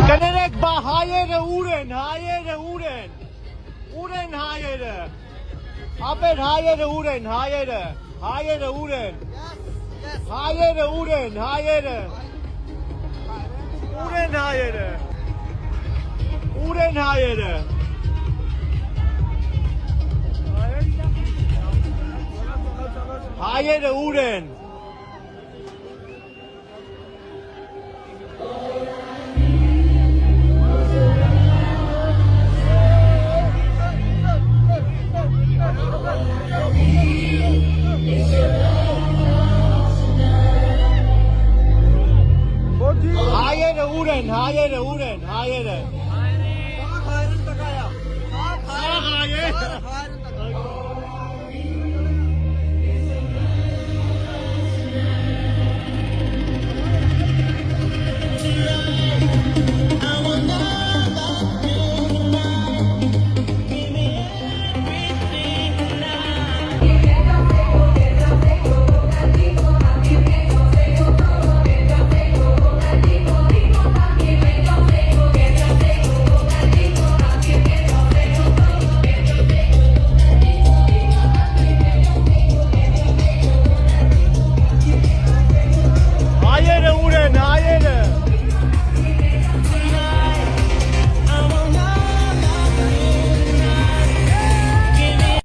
Կներեք, բա հայերը ուր են, ուր են հայերը, ապեր հայերը ուր են, հայերը ուր են, հայերը ուր են, ուր են հայերը, հայերը ուր են, հայերը ուր են, հայերը